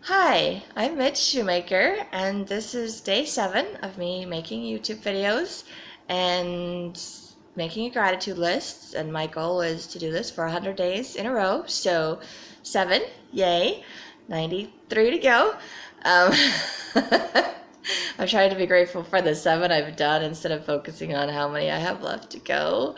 Hi, I'm Midge Shoemaker, and this is day 7 of me making YouTube videos and making a gratitude list. And my goal is to do this for 100 days in a row. So 7, yay, 93 to go. Um, I'm trying to be grateful for the 7 I've done instead of focusing on how many I have left to go,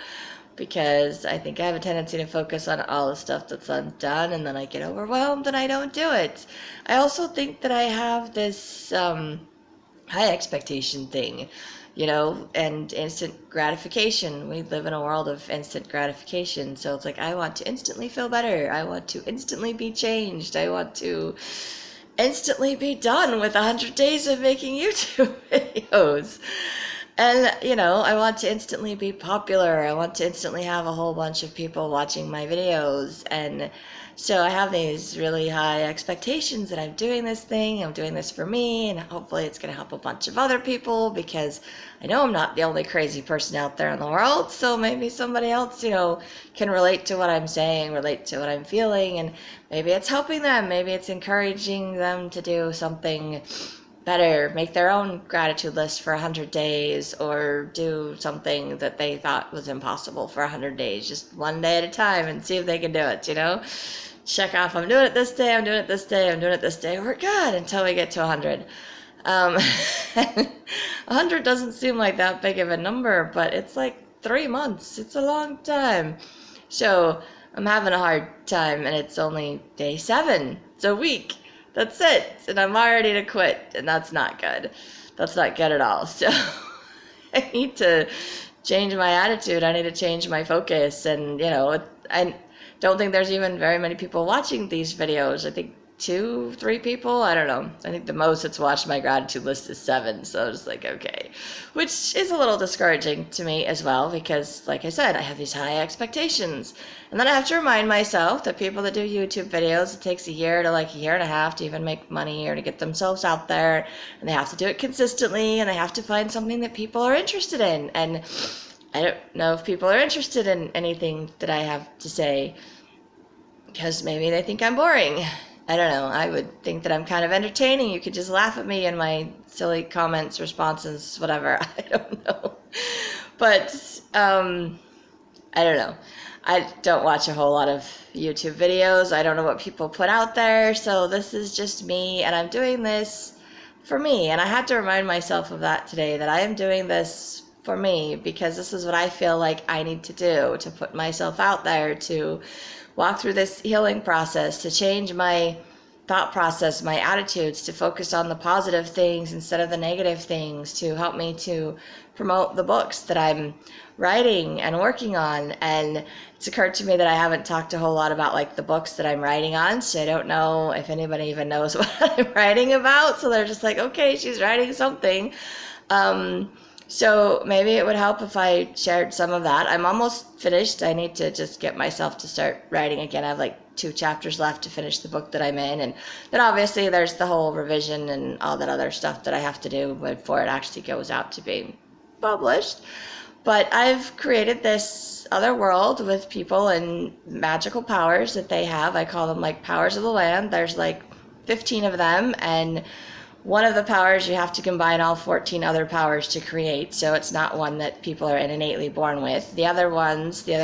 because I think I have a tendency to focus on all the stuff that's undone, and then I get overwhelmed and I don't do it. I also think that I have this high expectation thing, and instant gratification. We live in a world of instant gratification, so it's like I want to instantly feel better. I want to instantly be changed. I want to instantly be done with 100 days of making YouTube videos. And, I want to instantly be popular. I want to instantly have a whole bunch of people watching my videos. And so I have these really high expectations that I'm doing this thing. I'm doing this for me, and hopefully it's going to help a bunch of other people, because I know I'm not the only crazy person out there in the world. So maybe somebody else, can relate to what I'm saying, relate to what I'm feeling, and maybe it's helping them. Maybe it's encouraging them to do something better, make their own gratitude list for 100 days, or do something that they thought was impossible for 100 days, just one day at a time, and see if they can do it, Check off, I'm doing it this day, I'm doing it this day, I'm doing it this day, we're good until we get to 100. 100 doesn't seem like that big of a number, but it's like 3 months. It's a long time. So I'm having a hard time, and it's only day 7. It's a week. That's it, and I'm already to quit, and that's not good. That's not good at all. So I need to change my attitude. I need to change my focus, and I don't think there's even very many people watching these videos. I think 2, 3 people, I don't know. I think the most that's watched my gratitude list is 7, so I was like, okay. Which is a little discouraging to me as well, because, like I said, I have these high expectations. And then I have to remind myself that people that do YouTube videos, it takes a year to like a year and a half to even make money or to get themselves out there, and they have to do it consistently, and they have to find something that people are interested in. And I don't know if people are interested in anything that I have to say, because maybe they think I'm boring. I don't know. I would think that I'm kind of entertaining. You could just laugh at me and my silly comments, responses, whatever. I don't know. But I don't know. I don't watch a whole lot of YouTube videos. I don't know what people put out there. So this is just me, and I'm doing this for me. And I had to remind myself of that today, that I am doing this for me, because this is what I feel like I need to do, to put myself out there, to walk through this healing process, to change my thought process, my attitudes, to focus on the positive things instead of the negative things, to help me to promote the books that I'm writing and working on. And it's occurred to me that I haven't talked a whole lot about like the books that I'm writing on, so I don't know if anybody even knows what I'm writing about. So they're just like, okay, she's writing something. So maybe it would help if I shared some of that. I'm almost finished. I need to just get myself to start writing again. I have like 2 chapters left to finish the book that I'm in. And then obviously there's the whole revision and all that other stuff that I have to do before it actually goes out to be published. But I've created this other world with people and magical powers that they have. I call them like powers of the land. There's like 15 of them, and one of the powers you have to combine all 14 other powers to create, so it's not one that people are innately born with. The other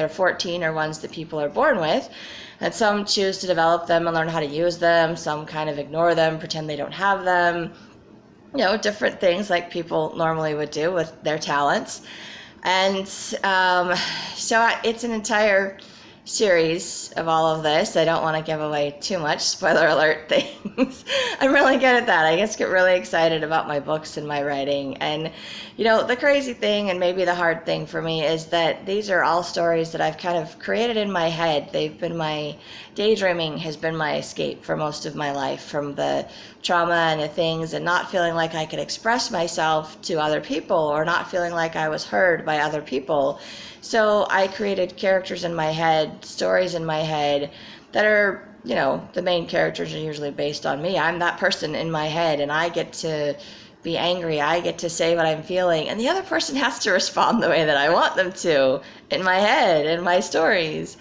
14 are ones that people are born with, and some choose to develop them and learn how to use them. Some kind of ignore them, pretend they don't have them. Different things like people normally would do with their talents. And so it's an entire series of all of this. I don't want to give away too much spoiler alert things. I'm really good at that. I just get really excited about my books and my writing. And the crazy thing, and maybe the hard thing for me, is that these are all stories that I've kind of created in my head. They've been daydreaming has been my escape for most of my life from the trauma and the things, and not feeling like I could express myself to other people, or not feeling like I was heard by other people. So I created characters in my head, stories in my head that are, the main characters are usually based on me. I'm that person in my head, and I get to be angry. I get to say what I'm feeling, and the other person has to respond the way that I want them to in my head, in my stories.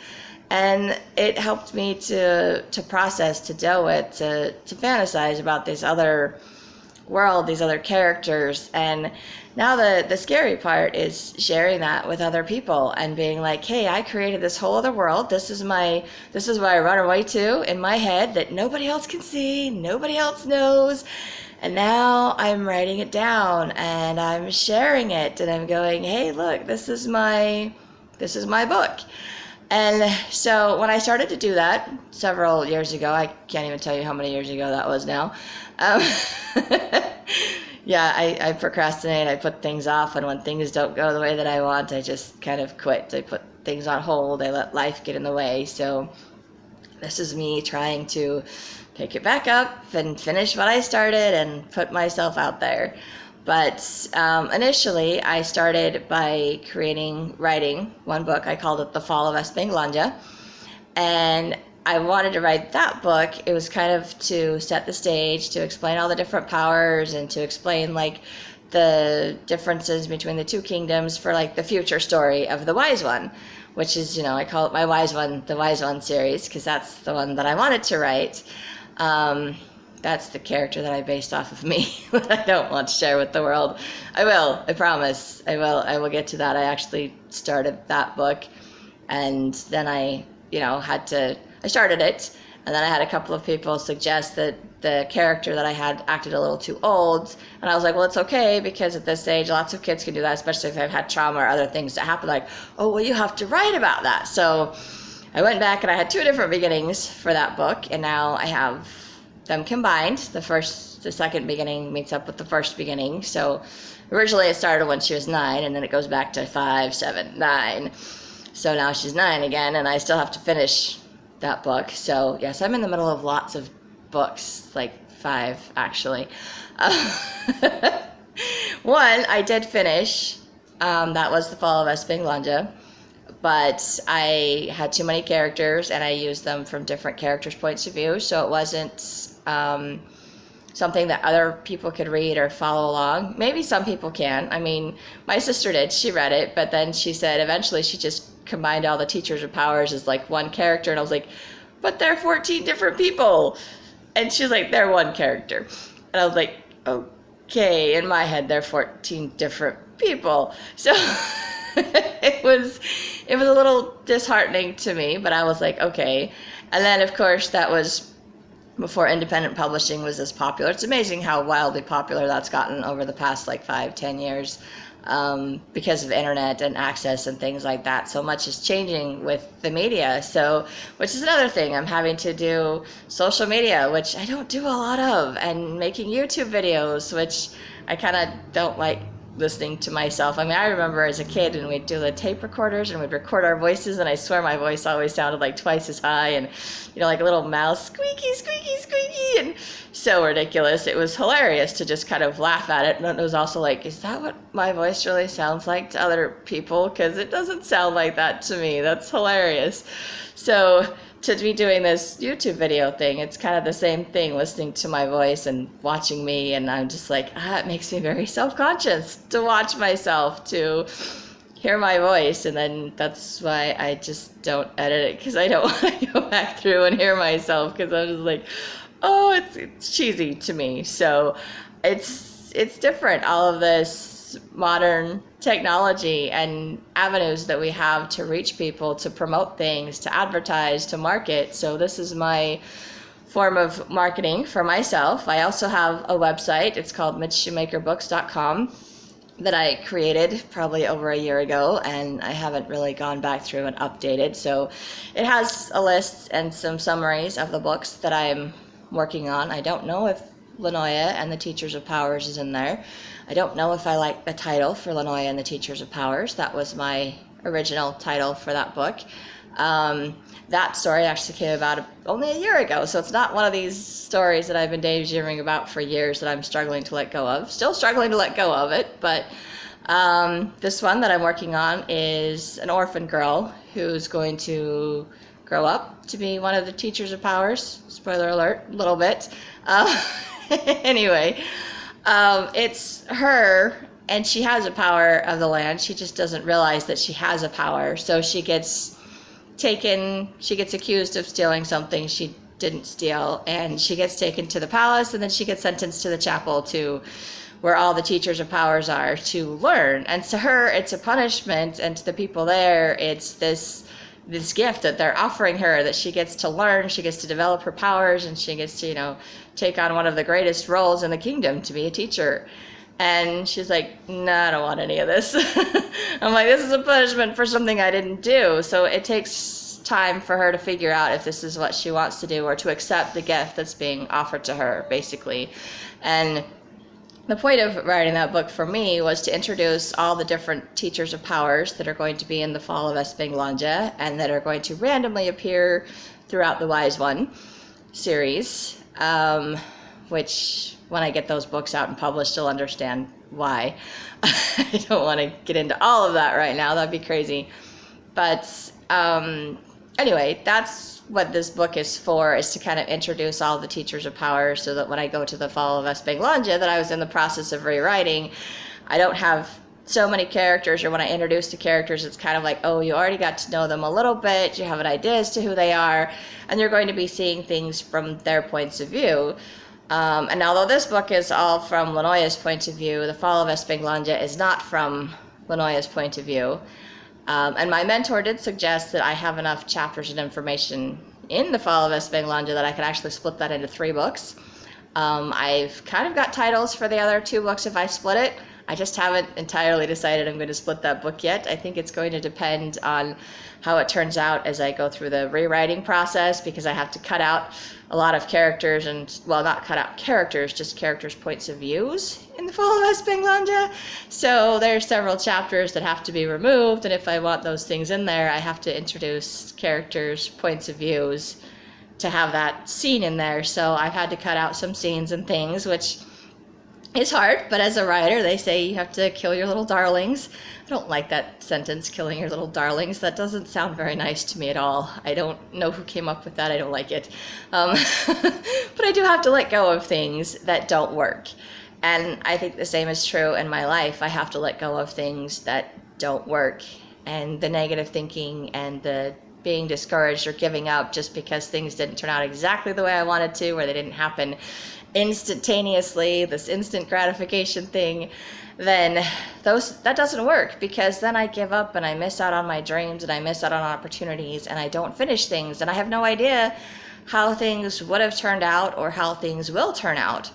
And it helped me to process, to deal with, to fantasize about this other world, these other characters. And now the scary part is sharing that with other people and being like, hey, I created this whole other world. This is what I run away to in my head that nobody else can see, nobody else knows. And now I'm writing it down and I'm sharing it and I'm going, hey, look, this is my book. And so when I started to do that several years ago, I can't even tell you how many years ago that was now. Yeah, I procrastinate, I put things off, and when things don't go the way that I want, I just kind of quit. I put things on hold, I let life get in the way. So this is me trying to pick it back up and finish what I started and put myself out there. But initially, I started by writing one book. I called it The Fall of Espenglandia. And I wanted to write that book. It was kind of to set the stage, to explain all the different powers, and to explain like the differences between the two kingdoms for like the future story of the Wise One, which is, I call it my the Wise One series, because that's the one that I wanted to write. That's the character that I based off of me that I don't want to share with the world. I will, I promise. I will get to that. I actually started that book, and then I started it, and then I had a couple of people suggest that the character that I had acted a little too old, and I was like, well, it's okay, because at this age, lots of kids can do that, especially if they've had trauma or other things that happen, like, oh, well, you have to write about that. So I went back and I had two different beginnings for that book, and now I have them combined. The second beginning meets up with the first beginning. So originally it started when she was 9, and then it goes back to 5, 7, 9. So now she's 9 again, and I still have to finish that book. So yes, I'm in the middle of lots of books, like 5 actually. One I did finish, that was The Fall of Espenglandia, but I had too many characters and I used them from different characters' points of view, so it wasn't something that other people could read or follow along. Maybe some people can. I mean, my sister did. She read it, but then she said eventually she just combined all the Teachers of Powers as like one character, and I was like, but they're 14 different people. And she was like, they're one character. And I was like, okay, in my head they're 14 different people. So it was a little disheartening to me, but I was like, okay. And then of course that was before independent publishing was as popular. It's amazing how wildly popular that's gotten over the past like 5-10 years, because of the internet and access and things like that. So much is changing with the media. So, which is another thing, I'm having to do social media, which I don't do a lot of, and making YouTube videos, which I kind of don't like listening to myself. I mean, I remember as a kid when we'd do the tape recorders and we'd record our voices, and I swear my voice always sounded like twice as high, and like a little mouse, squeaky, squeaky, squeaky, and so ridiculous. It was hilarious to just kind of laugh at it, and it was also like, is that what my voice really sounds like to other people? Because it doesn't sound like that to me. That's hilarious. So to be doing this YouTube video thing, it's kind of the same thing, listening to my voice and watching me, and I'm just like, it makes me very self-conscious to watch myself, to hear my voice, and then that's why I just don't edit it, because I don't want to go back through and hear myself, because I'm just like, oh, it's cheesy to me. So it's different, all of this modern technology and avenues that we have to reach people, to promote things, to advertise, to market. So this is my form of marketing for myself. I also have a website. It's called midgeshoemakerbooks.com that I created probably over a year ago, and I haven't really gone back through and updated. So it has a list and some summaries of the books that I'm working on. I don't know if Lanoya and the Teachers of Powers is in there. I don't know if I like the title for Lanoya and the Teachers of Powers. That was my original title for that book. That story actually came about only a year ago, so it's not one of these stories that I've been daydreaming about for years that I'm struggling to let go of. Still struggling to let go of it, but this one that I'm working on is an orphan girl who's going to grow up to be one of the Teachers of Powers. Spoiler alert, a little bit. Anyway, it's her, and she has a power of the land. She just doesn't realize that she has a power. So she gets she gets accused of stealing something she didn't steal, and she gets taken to the palace, and then she gets sentenced to the chapel to where all the teachers of powers are to learn. And to her, it's a punishment, and to the people there, it's this gift that they're offering her, that she gets to learn, she gets to develop her powers, and she gets to, you know, take on one of the greatest roles in the kingdom, to be a teacher. And she's like, no, I don't want any of this. I'm like, this is a punishment for something I didn't do. So it takes time for her to figure out if this is what she wants to do, or to accept the gift that's being offered to her, basically. And the point of writing that book for me was to introduce all the different teachers of powers that are going to be in the Fall of Espinglandia, and that are going to randomly appear throughout the Wise One series, which when I get those books out and published, you'll understand why. I don't want to get into all of that right now. That'd be crazy. But anyway, that's what this book is for, is to kind of introduce all the teachers of power, so that when I go to the Fall of Espinglandia, that I was in the process of rewriting, I don't have so many characters, or when I introduce the characters, it's kind of like, oh, you already got to know them a little bit, you have an idea as to who they are, and you're going to be seeing things from their points of view. And although this book is all from Lenoya's point of view, the Fall of Espinglandia is not from Lenoya's point of view. And my mentor did suggest that I have enough chapters and information in the Fall of Espinglandia that I could actually split that into 3 books. I've kind of got titles for the other 2 books if I split it. I just haven't entirely decided I'm going to split that book yet. I think it's going to depend on how it turns out as I go through the rewriting process, because I have to cut out a lot of characters, and, well, not cut out characters, just characters' points of views in the Fall of Espinglandia. So there's several chapters that have to be removed, and if I want those things in there, I have to introduce characters' points of views to have that scene in there. So I've had to cut out some scenes and things, which is hard, but as a writer, they say you have to kill your little darlings. I don't like that sentence, killing your little darlings. That doesn't sound very nice to me at all. I don't know who came up with that. I don't like it. But I do have to let go of things that don't work. And I think the same is true in my life. I have to let go of things that don't work. And the negative thinking and the being discouraged or giving up just because things didn't turn out exactly the way I wanted to, or they didn't happen instantaneously, this instant gratification thing, then that doesn't work, because then I give up and I miss out on my dreams, and I miss out on opportunities, and I don't finish things, and I have no idea how things would have turned out or how things will turn out.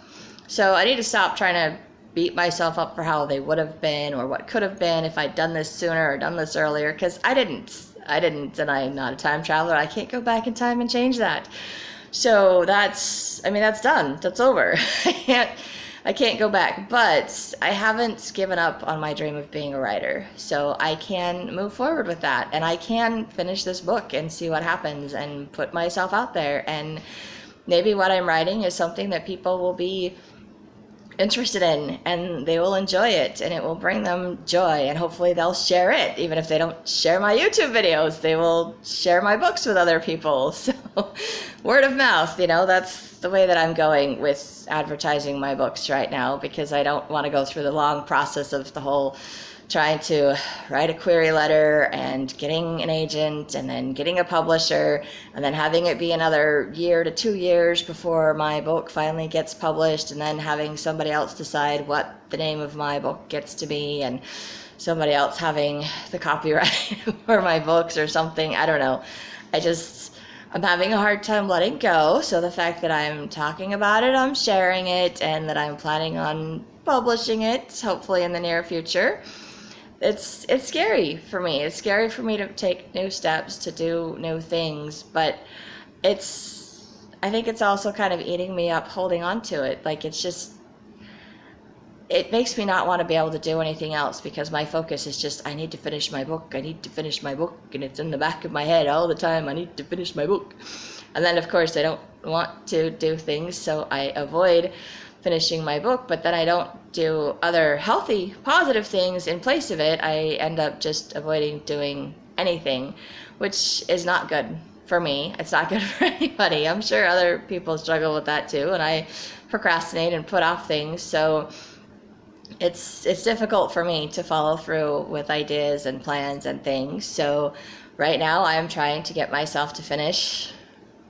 So I need to stop trying to beat myself up for how they would have been or what could have been if I'd done this sooner or done this earlier, because I didn't, and I'm not a time traveler. I can't go back in time and change that. So that's done. That's over. I can't go back, but I haven't given up on my dream of being a writer. So I can move forward with that, and I can finish this book and see what happens and put myself out there. And maybe what I'm writing is something that people will be interested in, and they will enjoy it, and it will bring them joy, and hopefully they'll share it. Even if they don't share my YouTube videos, they will share my books with other people. So word of mouth, that's the way that I'm going with advertising my books right now, because I don't want to go through the long process of the whole trying to write a query letter and getting an agent and then getting a publisher and then having it be another year to 2 years before my book finally gets published, and then having somebody else decide what the name of my book gets to be, and somebody else having the copyright for my books or something. I don't know. I'm having a hard time letting go. So the fact that I'm talking about it, I'm sharing it, and that I'm planning on publishing it, hopefully in the near future, it's scary for me. It's scary for me to take new steps, to do new things, but I think it's also kind of eating me up, holding on to it. Like, it makes me not want to be able to do anything else, because my focus is just, I need to finish my book, and it's in the back of my head all the time, I need to finish my book. And then, of course, I don't want to do things, so I avoid finishing my book, but then I don't do other healthy, positive things in place of it. I end up just avoiding doing anything, which is not good for me. It's not good for anybody. I'm sure other people struggle with that too, and I procrastinate and put off things, so it's difficult for me to follow through with ideas and plans and things. So Right now, I'm trying to get myself to finish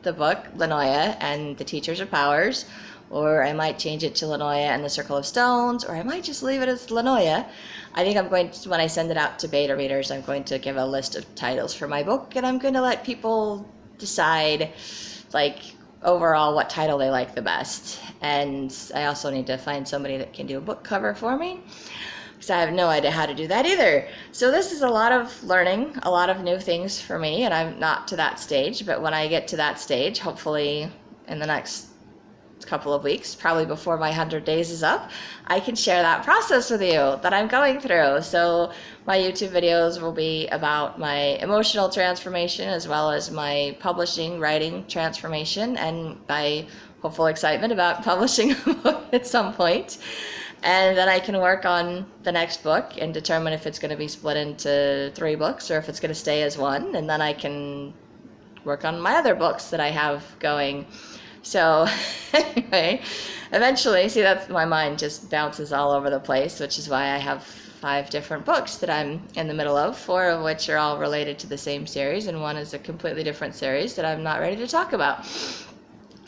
the book, Lanoia and the Teachers of Powers, or I might change it to Lanoia and the Circle of Stones, or I might just leave it as Lanoia. I think I'm going to, when I send it out to beta readers, I'm going to give a list of titles for my book, and I'm going to let people decide, like, overall what title they like the best. And I also need to find somebody that can do a book cover for me, because I have no idea how to do that either. So this is a lot of learning, a lot of new things for me, and I'm not to that stage, but when I get to that stage, hopefully in the next couple of weeks, probably before my 100 days is up, I can share that process with you that I'm going through. So my YouTube videos will be about my emotional transformation as well as my publishing, writing transformation, and my hopeful excitement about publishing a book at some point. And then I can work on the next book and determine if it's going to be split into 3 books or if it's going to stay as one. And then I can work on my other books that I have going. So anyway, eventually, see, that's my mind just bounces all over the place, which is why I have 5 different books that I'm in the middle of, 4 of which are all related to the same series, and 1 is a completely different series that I'm not ready to talk about.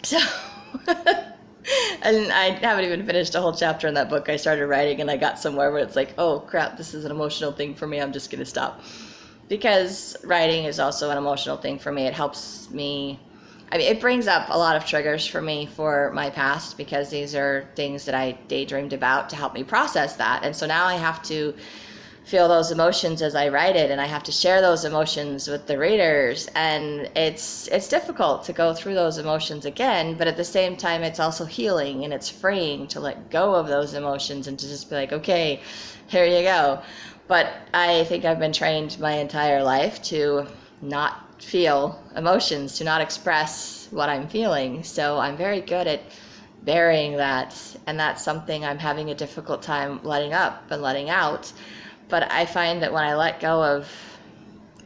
So, and I haven't even finished a whole chapter in that book. I started writing and I got somewhere where it's like, oh crap, this is an emotional thing for me, I'm just going to stop. Because writing is also an emotional thing for me. It helps me, I mean, it brings up a lot of triggers for me for my past, because these are things that I daydreamed about to help me process that. And so now I have to feel those emotions as I write it, and I have to share those emotions with the readers, and it's difficult to go through those emotions again, but at the same time it's also healing and it's freeing to let go of those emotions and to just be like, okay, here you go. But I think I've been trained my entire life to not feel emotions, to not express what I'm feeling, so I'm very good at burying that, and that's something I'm having a difficult time letting up and letting out. But I find that when I let go of,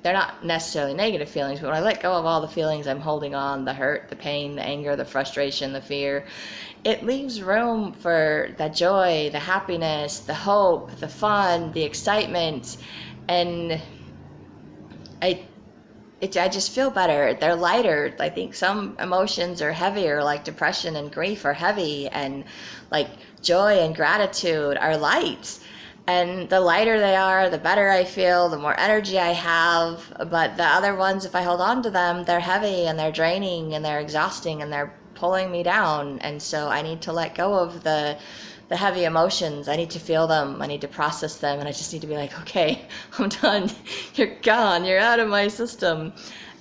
they're not necessarily negative feelings, but when I let go of all the feelings I'm holding on, the hurt, the pain, the anger, the frustration, the fear, it leaves room for the joy, the happiness, the hope, the fun, the excitement, and I just feel better. They're lighter. I think some emotions are heavier, like depression and grief are heavy, and like joy and gratitude are light. And the lighter they are, the better I feel, the more energy I have. But the other ones, if I hold on to them, they're heavy and they're draining and they're exhausting and they're pulling me down. And so I need to let go of the heavy emotions. I need to feel them. I need to process them. And I just need to be like, okay, I'm done. You're gone. You're out of my system.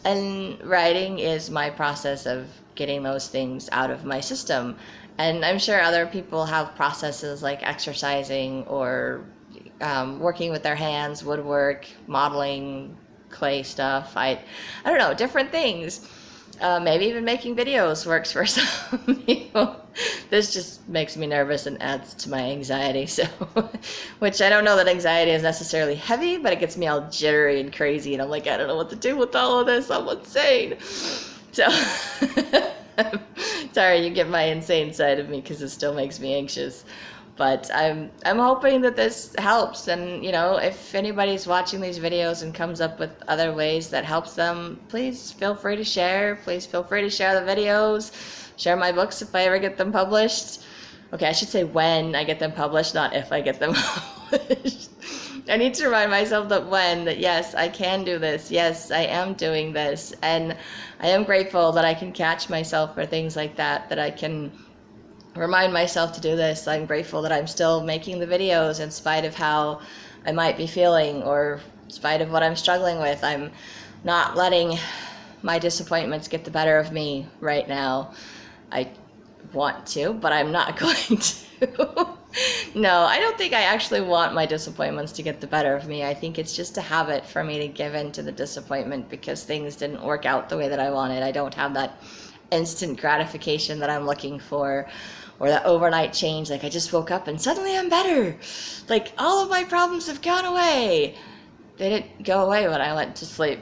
And writing is my process of getting those things out of my system. And I'm sure other people have processes like exercising or working with their hands, woodwork, modeling, clay stuff. I don't know, different things. Maybe even making videos works for some people. This just makes me nervous and adds to my anxiety. So, which I don't know that anxiety is necessarily heavy, but it gets me all jittery and crazy. And I'm like, I don't know what to do with all of this. I'm insane. So, sorry, you get my insane side of me because it still makes me anxious. But I'm hoping that this helps, and you know, if anybody's watching these videos and comes up with other ways that helps them, please feel free to share. Please feel free to share the videos, share my books if I ever get them published. Okay, I should say when I get them published, not if I get them published. I need to remind myself that yes, I can do this. Yes, I am doing this, and I am grateful that I can catch myself for things like that, that I can remind myself to do this. I'm grateful that I'm still making the videos in spite of how I might be feeling or in spite of what I'm struggling with. I'm not letting my disappointments get the better of me right now. I want to, but I'm not going to. No, I don't think I actually want my disappointments to get the better of me. I think it's just a habit for me to give in to the disappointment because things didn't work out the way that I wanted. I don't have that instant gratification that I'm looking for, or that overnight change, like I just woke up and suddenly I'm better. Like all of my problems have gone away. They didn't go away when I went to sleep.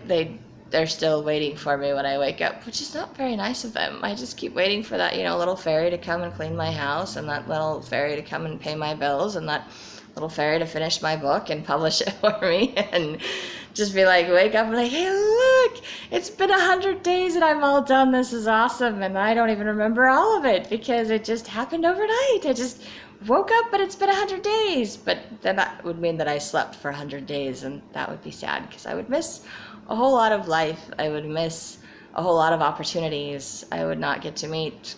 They're still waiting for me when I wake up, which is not very nice of them. I just keep waiting for that, little fairy to come and clean my house, and that little fairy to come and pay my bills, and that little fairy to finish my book and publish it for me. And just be like, wake up and like, hey, look, it's been 100 days and I'm all done. This is awesome. And I don't even remember all of it because it just happened overnight. I just woke up, but it's been 100 days. But then that would mean that I slept for 100 days, and that would be sad because I would miss a whole lot of life. I would miss a whole lot of opportunities. I would not get to meet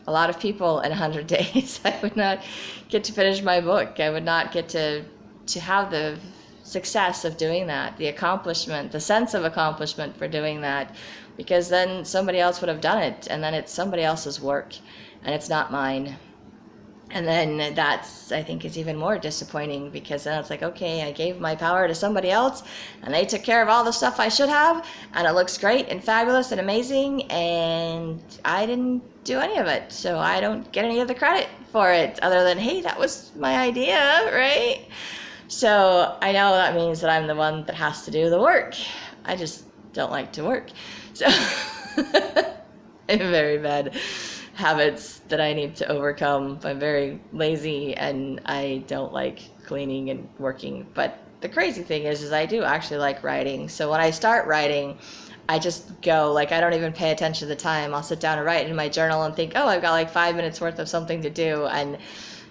a lot of people in 100 days. I would not get to finish my book. I would not get to have the success of doing that, the accomplishment, the sense of accomplishment for doing that, because then somebody else would have done it, and then it's somebody else's work, and it's not mine. And then that's, I think, is even more disappointing, because then it's like, okay, I gave my power to somebody else and they took care of all the stuff I should have, and it looks great and fabulous and amazing, and I didn't do any of it, so I don't get any of the credit for it other than, hey, that was my idea, right? So I know that means that I'm the one that has to do the work. I just don't like to work. So I'm very bad habits that I need to overcome. I'm very lazy and I don't like cleaning and working. But the crazy thing is I do actually like writing. So when I start writing, I just go, like, I don't even pay attention to the time. I'll sit down and write in my journal and think, oh, I've got like 5 minutes worth of something to do. And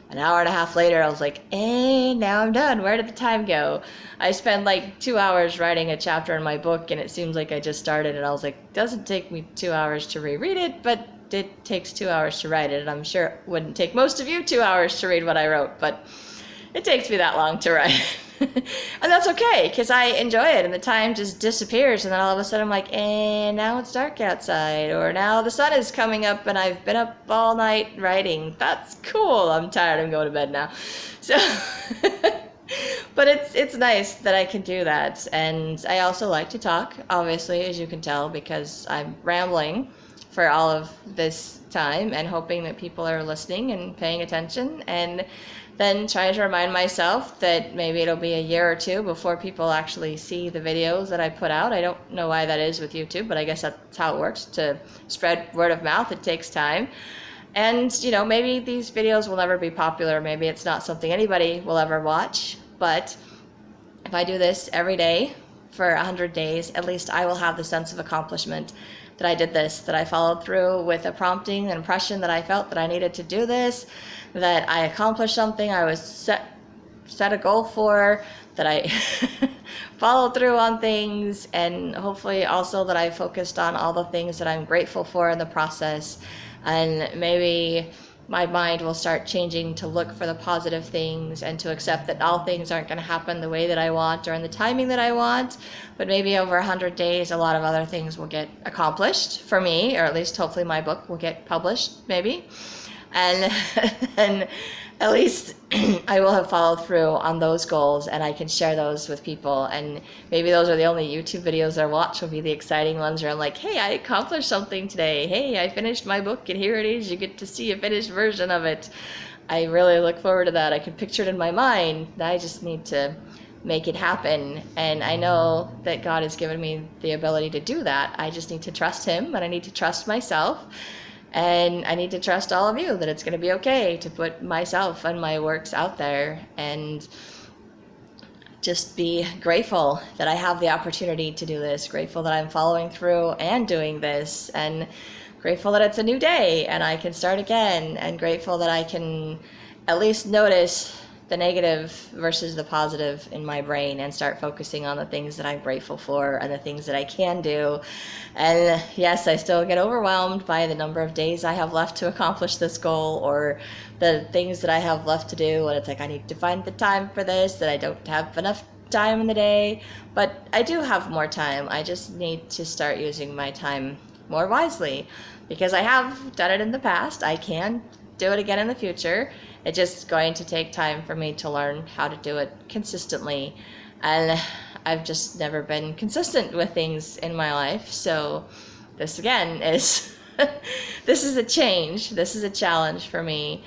an hour and a half later, I was like, now I'm done. Where did the time go? I spent like 2 hours writing a chapter in my book, and it seems like I just started, and I was like, it doesn't take me 2 hours to reread it, but it takes 2 hours to write it, and I'm sure it wouldn't take most of you 2 hours to read what I wrote, but it takes me that long to write. And that's okay, because I enjoy it, and the time just disappears, and then all of a sudden I'm like, now it's dark outside, or now the sun is coming up and I've been up all night writing. That's cool. I'm tired. I'm going to bed now. So but it's nice that I can do that. And I also like to talk, obviously, as you can tell, because I'm rambling for all of this time and hoping that people are listening and paying attention, and then trying to remind myself that maybe it'll be a year or two before people actually see the videos that I put out. I don't know why that is with YouTube, but I guess that's how it works. To spread word of mouth, it takes time. And, you know, maybe these videos will never be popular. Maybe it's not something anybody will ever watch. But if I do this every day for 100 days, at least I will have the sense of accomplishment that I did this, that I followed through with a prompting, an impression that I felt that I needed to do this, that I accomplished something I was set a goal for, that I followed through on things, and hopefully also that I focused on all the things that I'm grateful for in the process. And maybe my mind will start changing to look for the positive things and to accept that all things aren't going to happen the way that I want or in the timing that I want. But maybe over 100 days, a lot of other things will get accomplished for me, or at least hopefully my book will get published, maybe. And and at least I will have followed through on those goals, and I can share those with people. And maybe those are the only YouTube videos I watch, will be the exciting ones where I'm like, hey, I accomplished something today. Hey, I finished my book, and here it is. You get to see a finished version of it. I really look forward to that. I can picture it in my mind. I just need to make it happen. And I know that God has given me the ability to do that. I just need to trust Him, and I need to trust myself. And I need to trust all of you that it's going to be okay to put myself and my works out there, and just be grateful that I have the opportunity to do this, grateful that I'm following through and doing this, and grateful that it's a new day and I can start again, and grateful that I can at least notice the negative versus the positive in my brain and start focusing on the things that I'm grateful for and the things that I can do. And yes, I still get overwhelmed by the number of days I have left to accomplish this goal, or the things that I have left to do, and it's like I need to find the time for this, that I don't have enough time in the day. But I do have more time. I just need to start using my time more wisely, because I have done it in the past. I can do it again in the future. It's just going to take time for me to learn how to do it consistently. And I've just never been consistent with things in my life. So this again is, this is a change. This is a challenge for me,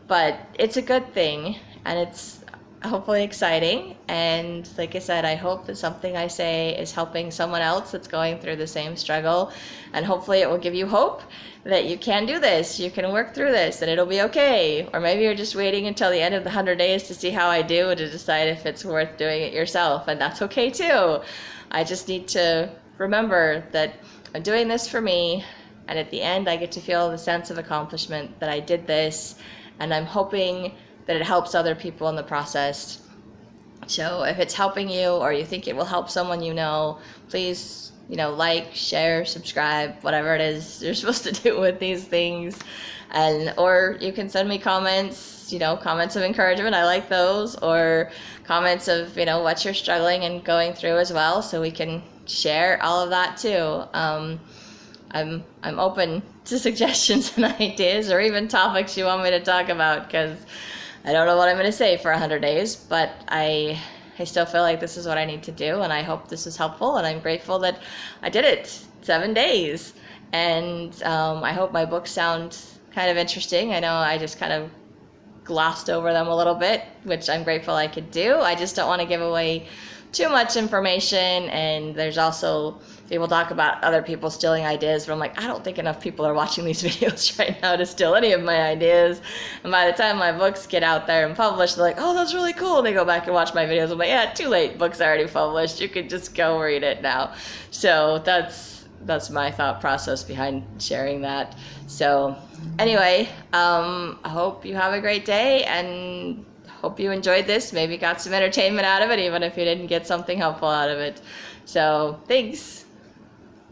but it's a good thing. And it's hopefully exciting. And like I said, I hope that something I say is helping someone else that's going through the same struggle. And hopefully it will give you hope that you can do this, you can work through this, and it'll be okay. Or maybe you're just waiting until the end of the 100 days to see how I do to decide if it's worth doing it yourself. And that's okay too. I just need to remember that I'm doing this for me. And at the end, I get to feel the sense of accomplishment that I did this. And I'm hoping that it helps other people in the process. So if it's helping you or you think it will help someone you know, please, like, share, subscribe, whatever it is you're supposed to do with these things. Or you can send me comments, comments of encouragement. I like those. Or comments of, what you're struggling and going through as well, so we can share all of that too. I'm open to suggestions and ideas, or even topics you want me to talk about, because I don't know what I'm going to say for 100 days, but I still feel like this is what I need to do, and I hope this is helpful, and I'm grateful that I did it 7 days. And I hope my books sound kind of interesting. I know I just kind of glossed over them a little bit, which I'm grateful I could do. I just don't want to give away too much information. And there's also people talk about other people stealing ideas, but I'm like, I don't think enough people are watching these videos right now to steal any of my ideas. And by the time my books get out there and published, they're like, oh, that's really cool. And they go back and watch my videos. I'm like, yeah, too late. Book's already published. You can just go read it now. So that's my thought process behind sharing that. So anyway, I hope you have a great day, and hope you enjoyed this. Maybe got some entertainment out of it, even if you didn't get something helpful out of it. So thanks.